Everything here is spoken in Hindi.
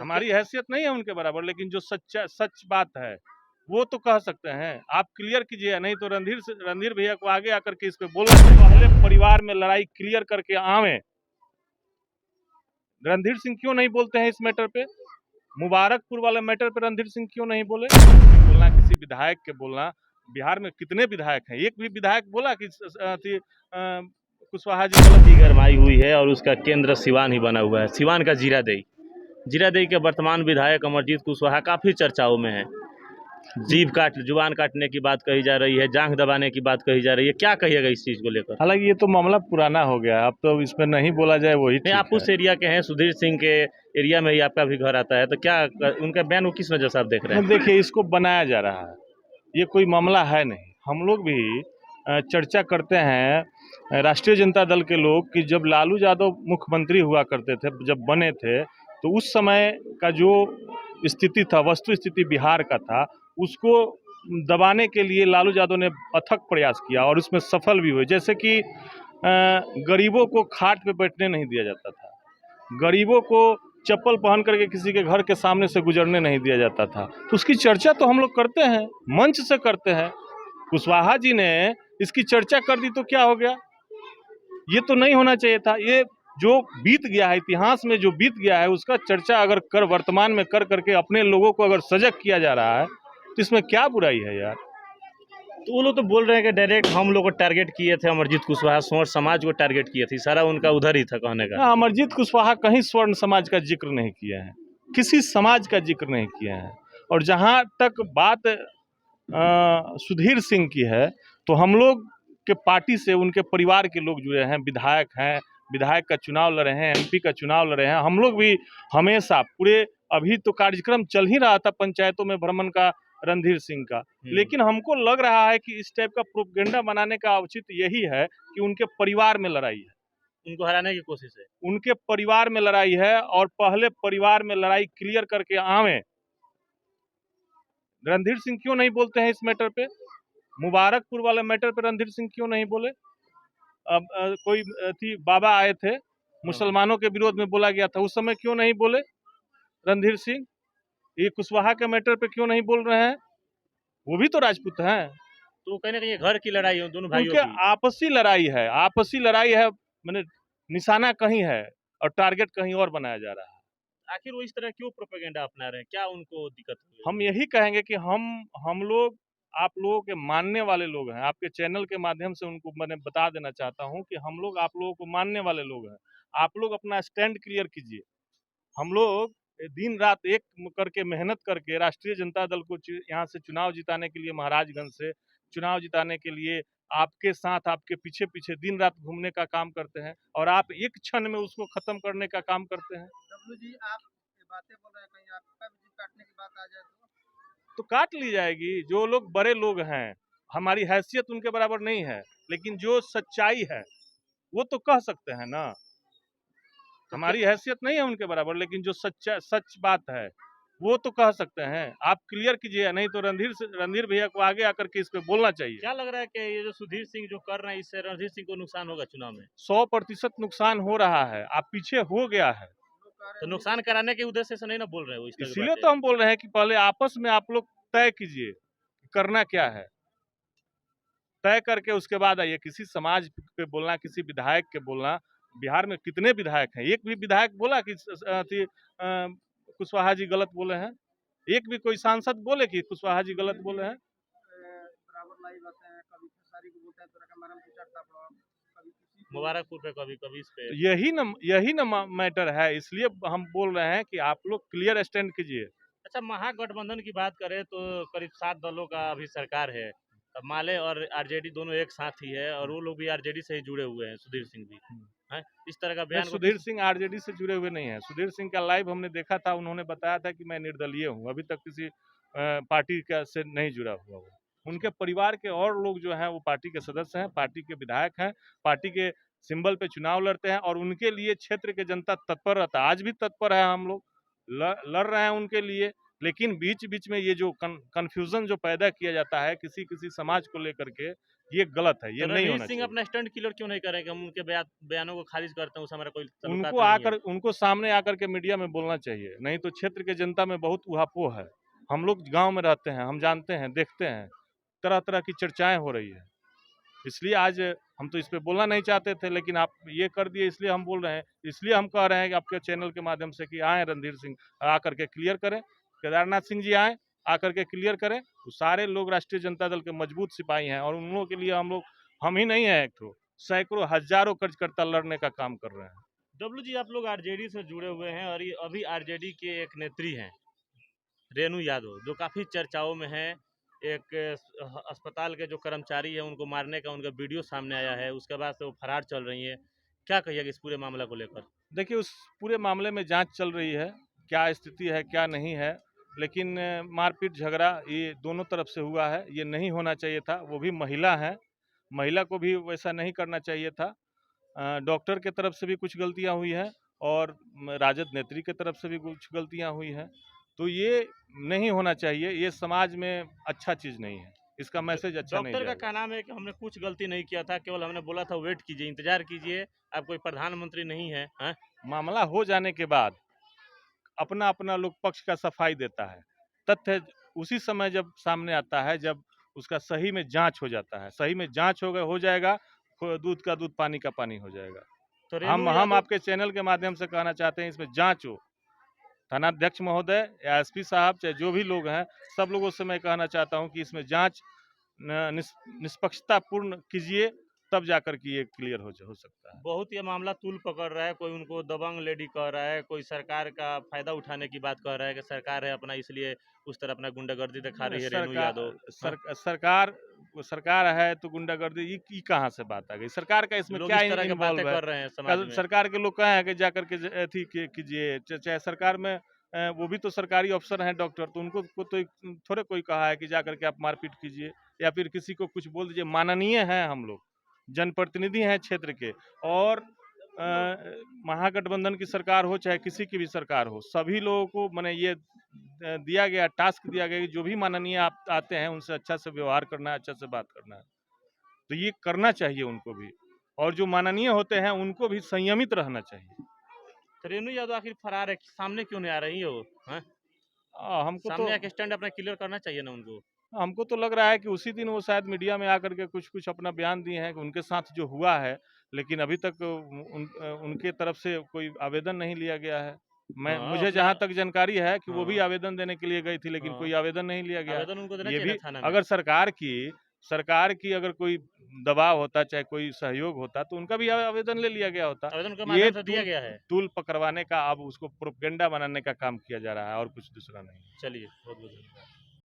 हमारी हैसियत नहीं है उनके बराबर, लेकिन जो सच बात है वो तो कह सकते हैं। आप क्लियर कीजिए, नहीं तो रणधीर भैया को आगे आकर के इस पे बोलना चाहिए। पहले परिवार में लड़ाई क्लियर करके आवे। रणधीर सिंह क्यों नहीं बोलते हैं इस मैटर पे? मुबारकपुर वाले मैटर पे रणधीर सिंह क्यों नहीं बोले? बोलना किसी विधायक के बोलना, बिहार में कितने विधायक हैं? एक भी विधायक बोला कि कुशवाहा जी गलत? गरमाई हुई है और उसका केंद्र सिवान ही बना हुआ है। सिवान का जीरादेई के वर्तमान विधायक अमरजीत कुशवाहा काफ़ी चर्चाओं में है। जुबान काटने की बात कही जा रही है, जांघ दबाने की बात कही जा रही है। क्या कहिएगा इस चीज़ को लेकर? हालांकि ये तो मामला पुराना हो गया, अब तो इसमें नहीं बोला जाए वही नहीं, आप उस एरिया के हैं, सुधीर सिंह के एरिया में ही आपका भी घर आता है, तो क्या उनका बयान को किस वजह से आप देख रहे हैं? देखिए, इसको बनाया जा रहा है, ये कोई मामला है नहीं। हम लोग भी चर्चा करते हैं, राष्ट्रीय जनता दल के लोग, कि जब लालू यादव मुख्यमंत्री हुआ करते थे, जब बने थे, तो उस समय का जो स्थिति था, वस्तु स्थिति बिहार का था, उसको दबाने के लिए लालू यादव ने अथक प्रयास किया और उसमें सफल भी हुए। जैसे कि गरीबों को खाट पे बैठने नहीं दिया जाता था, गरीबों को चप्पल पहन करके किसी के घर के सामने से गुजरने नहीं दिया जाता था। तो उसकी चर्चा तो हम लोग करते हैं, मंच से करते हैं। कुशवाहा जी ने इसकी चर्चा कर दी तो क्या हो गया? ये तो नहीं होना चाहिए था। ये जो बीत गया है, इतिहास में जो बीत गया है, उसका चर्चा अगर वर्तमान में कर करके अपने लोगों को अगर सजग किया जा रहा है, तो इसमें क्या बुराई है यार? तो वो लोग तो बोल रहे हैं कि डायरेक्ट हम लोग को टारगेट किए थे, अमरजीत कुशवाहा स्वर्ण समाज को टारगेट किए थे, सारा उनका उधर ही था कहने का। अमरजीत कुशवाहा कहीं स्वर्ण समाज का जिक्र नहीं किया है, किसी समाज का जिक्र नहीं किया है। और जहाँ तक बात सुधीर सिंह की है, तो हम लोग के पार्टी से उनके परिवार के लोग जुड़े हैं, विधायक हैं, विधायक का चुनाव लड़े हैं, एमपी का चुनाव लड़े हैं। हम लोग भी हमेशा पूरे, अभी तो कार्यक्रम चल ही रहा था पंचायतों में भ्रमण का रणधीर सिंह का, लेकिन हमको लग रहा है कि इस टाइप का प्रोपेगेंडा बनाने का औचित्य यही है कि उनके परिवार में लड़ाई है, उनको हराने की कोशिश है, उनके परिवार में लड़ाई है। और पहले परिवार में लड़ाई क्लियर करके आवे। रणधीर सिंह क्यों नहीं बोलते हैं इस मैटर पे? मुबारकपुर वाले मैटर पे रणधीर सिंह क्यों नहीं बोले? अब कोई थी, बाबा आए थे, मुसलमानों के विरोध में बोला गया था, उस समय क्यों नहीं बोले रणधीर सिंह? ये कुशवाहा के मैटर पे क्यों नहीं बोल रहे हैं? वो भी तो राजपूत हैं। तो कहीं ना कहीं घर की लड़ाई है दोनों भाइयों की, आपसी लड़ाई है, आपसी लड़ाई है। मैंने निशाना कहीं है और टारगेट कहीं और बनाया जा रहा है। आखिर वो इस तरह क्यों प्रोपेगेंडा अपना रहे हैं? क्या उनको दिक्कत है? हम यही कहेंगे कि हम लोग, आप लोगों के मानने वाले लोग हैं। आपके चैनल के माध्यम से उनको मैंने बता देना चाहता हूं कि हम लोग आप लोगों को मानने वाले लोग हैं। आप लोग अपना स्टैंड क्लियर कीजिए। हम लोग दिन रात एक करके मेहनत करके राष्ट्रीय जनता दल को यहाँ से चुनाव जिताने के लिए, महाराजगंज से चुनाव जिताने के लिए आपके साथ, आपके पीछे पीछे दिन रात घूमने का काम करते हैं, और आप एक क्षण में उसको खत्म करने का काम करते हैं। डब्लू जी, आप बातें बोल रहे हैं, कहीं आपका भी काटने की बात आ जाए तो काट ली जाएगी। जो लोग बड़े लोग हैं, हमारी हैसियत उनके बराबर नहीं है, लेकिन जो सच्चाई है वो तो कह सकते हैं ना। हमारी हैसियत नहीं है उनके बराबर, लेकिन जो सच बात है वो तो कह सकते हैं। आप क्लियर कीजिए, नहीं तो रणधीर भैया को आगे आकर के इस पे बोलना चाहिए। क्या लग रहा है कि ये जो सुधीर सिंह जो कर रहे हैं, इससे रणधीर सिंह को नुकसान होगा चुनाव में? 100% नुकसान हो रहा है। आप पीछे हो गया है, तो नुकसान कराने के उद्देश्य से नहीं ना बोल रहे हो? इसीलिए तो हम बोल रहे हैं कि पहले आपस में आप लोग तय कीजिए करना क्या है, तय करके उसके बाद आइए। किसी समाज पे बोलना, किसी विधायक के बोलना, बिहार में कितने विधायक हैं? एक भी विधायक बोला कि कुशवाहा जी गलत बोले हैं? एक भी कोई सांसद बोले कि कुशवाहा जी गलत बोले हैं? मुबारकपुर पे कभी कभी इस पे, यही न मैटर है। इसलिए हम बोल रहे हैं कि आप लोग क्लियर स्टैंड कीजिए। अच्छा, महागठबंधन की बात करें तो करीब 7 दलों का अभी सरकार है। अब माले और आरजेडी दोनों एक साथ ही है, और वो लोग भी आरजेडी से ही जुड़े हुए हैं, सुधीर सिंह भी है। इस तरह का बयान। सुधीर सिंह आरजेडी से जुड़े हुए नहीं है। सुधीर सिंह का लाइव हमने देखा था, उन्होंने बताया था कि मैं निर्दलीय हूँ, अभी तक किसी पार्टी का से नहीं जुड़ा हुआ हूँ। उनके परिवार के और लोग जो हैं वो पार्टी के सदस्य हैं, पार्टी के विधायक हैं, पार्टी के सिंबल पे चुनाव लड़ते हैं, और उनके लिए क्षेत्र के जनता तत्पर रहता है। आज भी तत्पर है, हम लोग लड़ रहे हैं उनके लिए। लेकिन बीच बीच में ये जो कन्फ्यूजन जो पैदा किया जाता है किसी किसी समाज को लेकर के, ये गलत है, ये तो नहीं रणवीर होना सिंह चाहिए। अपना स्टंट क्लियर क्यों नहीं करें कि हम उनके बयानों को खारिज करते हैं, उससे हमारा कोई ताल्लुकात उनको नहीं आकर है। उनको सामने आकर के मीडिया में बोलना चाहिए, नहीं तो क्षेत्र के जनता में बहुत ऊहापोह है। हम लोग गाँव में रहते हैं, हम जानते हैं, देखते हैं, तरह-तरह की चर्चाएँ हो रही है। इसलिए आज हम तो इस पे बोलना नहीं चाहते थे, लेकिन आप ये कर दिए, इसलिए हम बोल रहे हैं। इसलिए हम कह रहे हैं कि आपके चैनल के माध्यम से कि आएँ रणधीर सिंह, आकर के क्लियर करें। केदारनाथ सिंह जी आएँ, आकर के क्लियर करें। वो सारे लोग राष्ट्रीय जनता दल के मजबूत सिपाही हैं और उन लोगों के लिए हम ही नहीं हैं एक ठो, सैकड़ों, हज़ारों कार्यकर्ता लड़ने का काम कर रहे हैं। डब्लू जी, आप लोग आरजेडी से जुड़े हुए हैं और ये अभी आरजेडी के एक नेत्री हैं रेणु यादव, जो काफ़ी चर्चाओं में है। एक अस्पताल के जो कर्मचारी हैं उनको मारने का उनका वीडियो सामने आया है, उसके बाद से वो फरार चल रही हैं। क्या कहिएगा इस पूरे मामला को लेकर? देखिए, उस पूरे मामले में जांच चल रही है, क्या स्थिति है, क्या नहीं है। लेकिन मारपीट झगड़ा ये दोनों तरफ से हुआ है, ये नहीं होना चाहिए था। वो भी महिला है, महिला को भी वैसा नहीं करना चाहिए था। डॉक्टर के तरफ से भी कुछ गलतियाँ हुई हैं और राजद नेत्री के तरफ से भी कुछ गलतियाँ हुई हैं। तो ये नहीं होना चाहिए, ये समाज में अच्छा चीज़ नहीं है, इसका मैसेज अच्छा नहीं डॉक्टर का जाएगा। कहना है कि हमने कुछ गलती नहीं किया था, केवल हमने बोला था वेट कीजिए, इंतजार कीजिए, आप कोई प्रधानमंत्री नहीं है। हाँ? मामला हो जाने के बाद अपना लोग पक्ष का सफाई देता है। तथ्य उसी समय जब सामने आता है जब उसका सही में जांच हो जाता है। सही में जांच हो जाएगा, दूध का दूध, पानी का पानी हो जाएगा। तो हम रेणु हम यादव आपके चैनल के माध्यम से कहना चाहते हैं, इसमें जांच हो। थानाध्यक्ष महोदय या एसपी साहब, चाहे जो भी लोग हैं, सब लोगों से मैं कहना चाहता हूं कि इसमें जांच निष्पक्षतापूर्ण कीजिए, तब जाकर के ये क्लियर हो सकता है। बहुत ये मामला तूल पकड़ रहा है, कोई उनको दबंग लेडी कह रहा है, कोई सरकार का फायदा उठाने की बात कह रहा है कि सरकार है अपना इसलिए उस तरह अपना गुंडागर्दी दिखा रही है रेणु यादव। हाँ? सरकार है तो गुंडागर्दी, ये कहाँ से बात आ गई? सरकार का इसमें लोग क्या इस तरह के बातें इन्वॉल्व है? कर रहे हैं समाज में। सरकार के लोग कहे हैं कि जाकर के अथी कीजिए, चाहे सरकार में वो भी तो सरकारी अफसर हैं डॉक्टर, तो उनको तो थोड़े कोई कहा है कि जाकर के आप मारपीट कीजिए या फिर किसी को कुछ बोल दीजिए। माननीय हैं हम लोग, जनप्रतिनिधि हैं क्षेत्र के, और महागठबंधन की सरकार हो चाहे किसी की भी सरकार हो, सभी लोगों को मैंने ये दिया गया, टास्क दिया गया कि जो भी माननीय आप आते हैं उनसे अच्छा से व्यवहार करना है, अच्छा से बात करना है। तो ये करना चाहिए उनको भी, और जो माननीय होते हैं उनको भी संयमित रहना चाहिए। तो रेणु यादव आखिर फरार है, सामने क्यों नहीं आ रही है वो? हाँ? हमको तो सामने आके स्टैंड अपना क्लियर करना चाहिए ना उनको। हमको तो लग रहा है कि उसी दिन वो शायद मीडिया में आकर के कुछ अपना बयान दिए हैं कि उनके साथ जो हुआ है, लेकिन अभी तक उनके तरफ से कोई आवेदन नहीं लिया गया है। हाँ, मुझे अपना। जहाँ तक जानकारी है कि वो भी हाँ। आवेदन देने के लिए गई थी, लेकिन हाँ। कोई आवेदन नहीं लिया गया। आवेदन उनको देना ये चाहिए भी था थाना में। अगर सरकार की अगर कोई दबाव होता, चाहे कोई सहयोग होता, तो उनका भी आवेदन ले लिया गया होता। आवेदन के ये माध्यम से दिया गया है। तूल पकड़वाने का, अब उसको प्रोपेगेंडा बनाने का काम किया जा रहा है और कुछ दूसरा नहीं। चलिए, बहुत बहुत धन्यवाद।